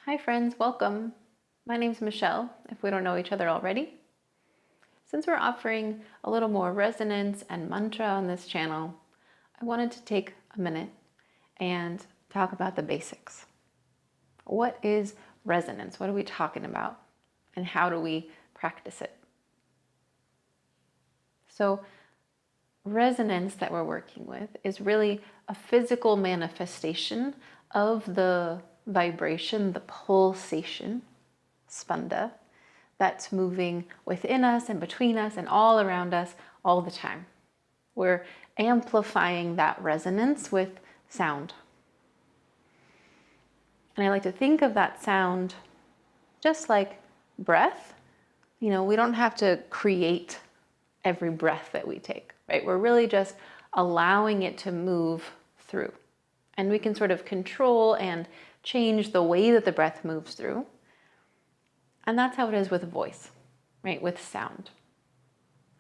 Hi friends, welcome. My name's Michelle, if we don't know each other already. Since we're offering a little more resonance and mantra on this channel, I wanted to take a minute and talk about the basics. What is resonance? What are we talking about? And how do we practice it? So, resonance that we're working with is really a physical manifestation of the vibration, the pulsation, spanda, that's moving within us and between us and all around us all the time. We're amplifying that resonance with sound. And I like to think of that sound just like breath. You know, we don't have to create every breath that we take, right? We're really just allowing it to move through. And we can sort of control and change the way that the breath moves through. And that's how it is with voice, right? With sound.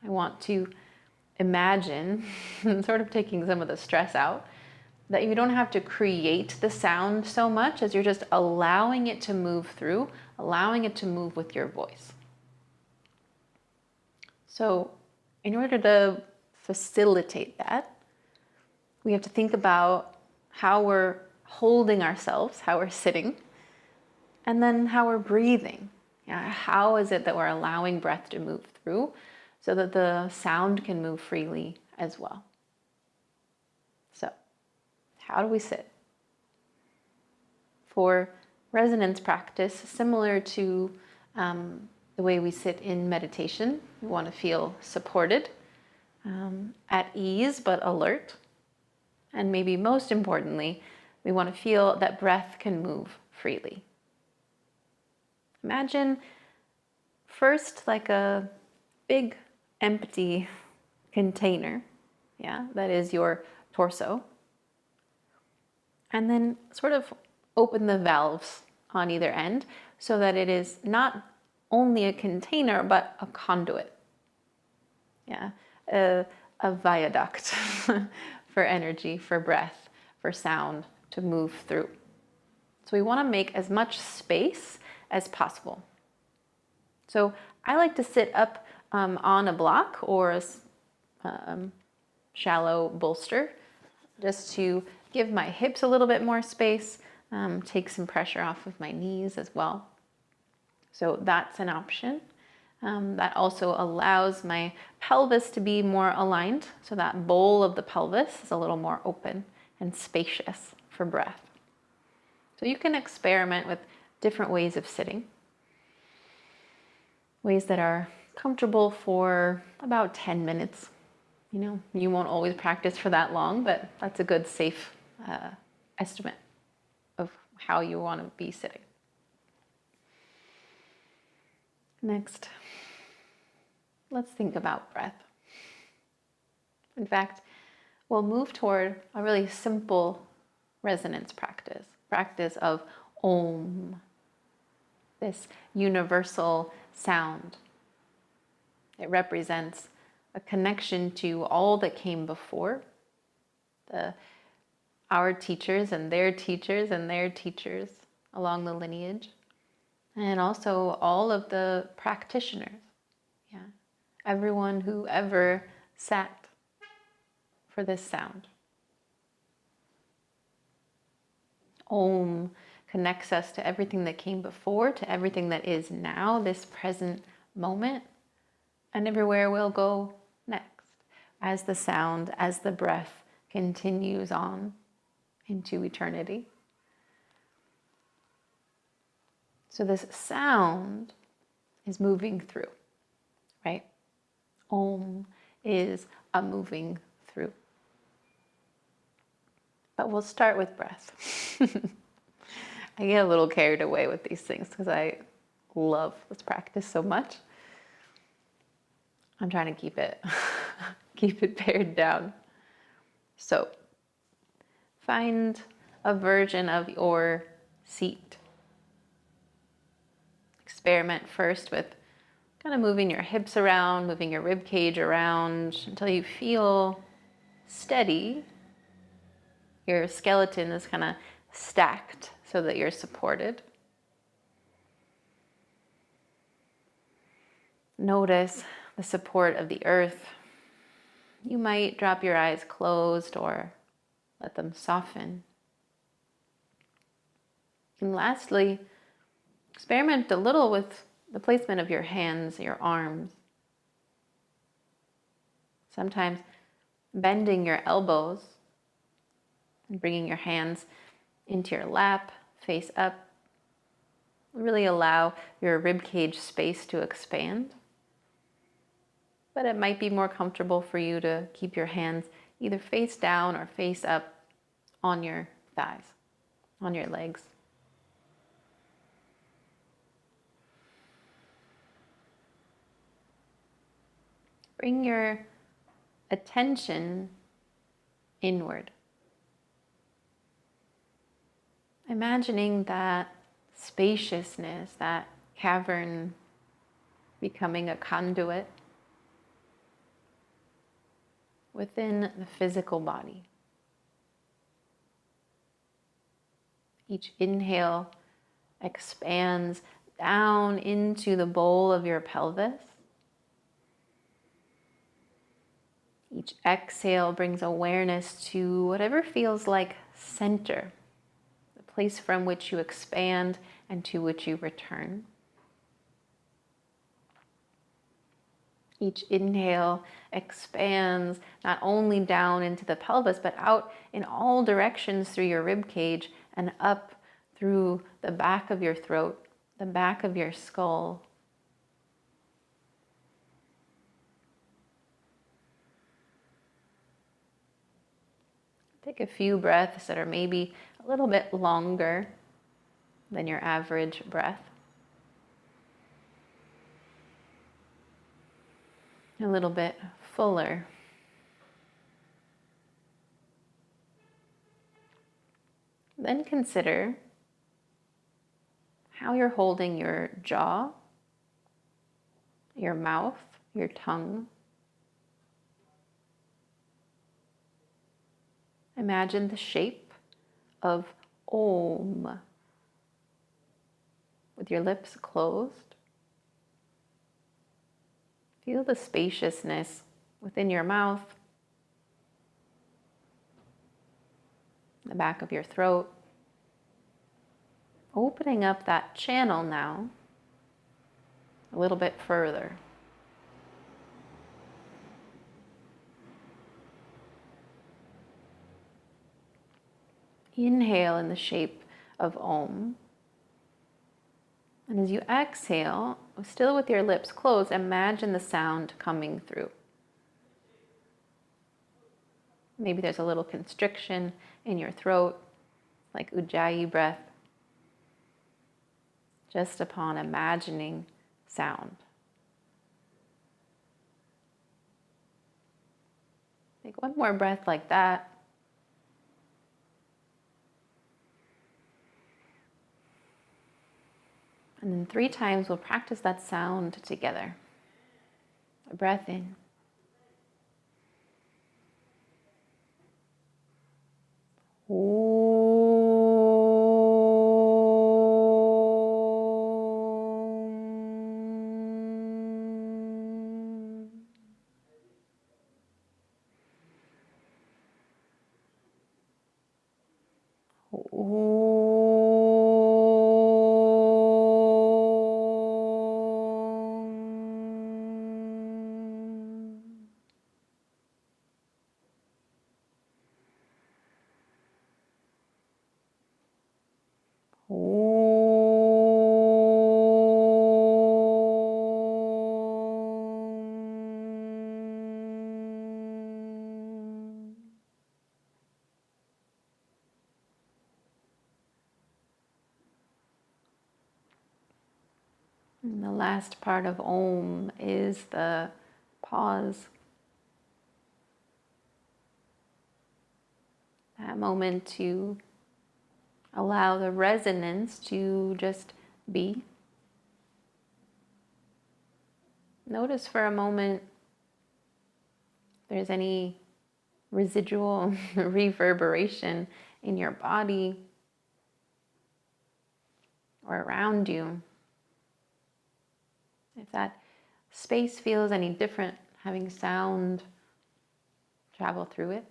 I want to imagine, sort of taking some of the stress out, that you don't have to create the sound so much as you're just allowing it to move through, allowing it to move with your voice. So in order to facilitate that, we have to think about how we're holding ourselves, how we're sitting, and then how we're breathing. How is it that we're allowing breath to move through so that the sound can move freely as well? So, how do we sit? For resonance practice, similar to the way we sit in meditation, we want to feel supported, at ease but alert. And maybe most importantly, we want to feel that breath can move freely. Imagine first like a big empty container, that is your torso. And then sort of open the valves on either end so that it is not only a container, but a conduit. A viaduct for energy, for breath, for sound to move through. So we want to make as much space as possible. So I like to sit up on a block or a shallow bolster just to give my hips a little bit more space, take some pressure off of my knees as well. So that's an option. That also allows my pelvis to be more aligned, so that bowl of the pelvis is a little more open and spacious for breath. So you can experiment with different ways of sitting, ways that are comfortable for about 10 minutes. You know, you won't always practice for that long, but that's a good safe estimate of how you want to be sitting. Next, let's think about breath. In fact, we'll move toward a really simple resonance practice of Om, this universal sound. It represents a connection to all that came before, our teachers and their teachers and their teachers along the lineage, and also all of the practitioners. Everyone who ever sat for this sound. Om connects us to everything that came before, to everything that is now, this present moment, and everywhere we'll go next, as the sound, as the breath continues on into eternity. So this sound is moving through, right? Om is a moving through. But we'll start with breath. I get a little carried away with these things because I love this practice so much. I'm trying to keep it pared down. So find a version of your seat. Experiment first with kind of moving your hips around, moving your rib cage around until you feel steady. Your skeleton is kind of stacked so that you're supported. Notice the support of the earth. You might drop your eyes closed or let them soften. And lastly, experiment a little with the placement of your hands, your arms. Sometimes bending your elbows and bringing your hands into your lap, face up, really allow your rib cage space to expand. But it might be more comfortable for you to keep your hands either face down or face up on your thighs, on your legs. Bring your attention inward. Imagining that spaciousness, that cavern becoming a conduit within the physical body. Each inhale expands down into the bowl of your pelvis. Each exhale brings awareness to whatever feels like center, the place from which you expand and to which you return. Each inhale expands not only down into the pelvis, but out in all directions through your rib cage and up through the back of your throat, the back of your skull. Take a few breaths that are maybe a little bit longer than your average breath. A little bit fuller. Then consider how you're holding your jaw, your mouth, your tongue. Imagine the shape of Om with your lips closed. Feel the spaciousness within your mouth, the back of your throat. Opening up that channel now a little bit further. Inhale in the shape of Om. And as you exhale, still with your lips closed, imagine the sound coming through. Maybe there's a little constriction in your throat, like Ujjayi breath, just upon imagining sound. Take one more breath like that. And then 3 times we'll practice that sound together. A breath in. And the last part of Om is the pause. That moment to allow the resonance to just be. Notice for a moment if there's any residual reverberation in your body or around you. If that space feels any different, having sound travel through it.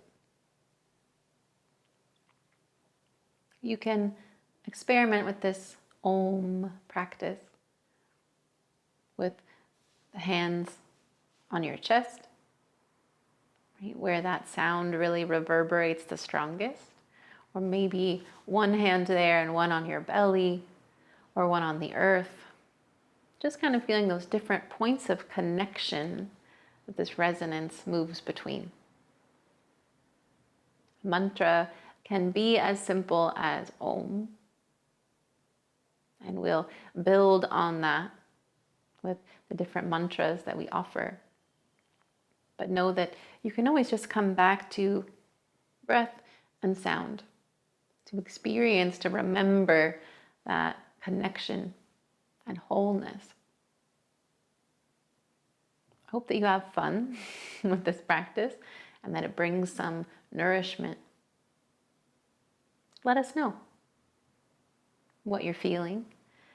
You can experiment with this Om practice with the hands on your chest, right, where that sound really reverberates the strongest. Or maybe one hand there and one on your belly, or one on the earth. Just kind of feeling those different points of connection that this resonance moves between. Mantra can be as simple as Om. And we'll build on that with the different mantras that we offer. But know that you can always just come back to breath and sound, to experience, to remember that connection and wholeness. I hope that you have fun with this practice and that it brings some nourishment. Let us know what you're feeling,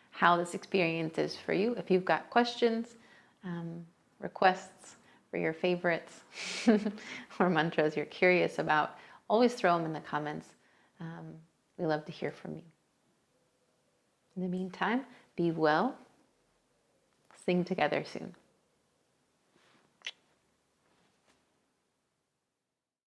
how this experience is for you. If you've got questions, requests for your favorites or mantras you're curious about, always throw them in the comments. We love to hear from you. In the meantime, be well. Sing together soon.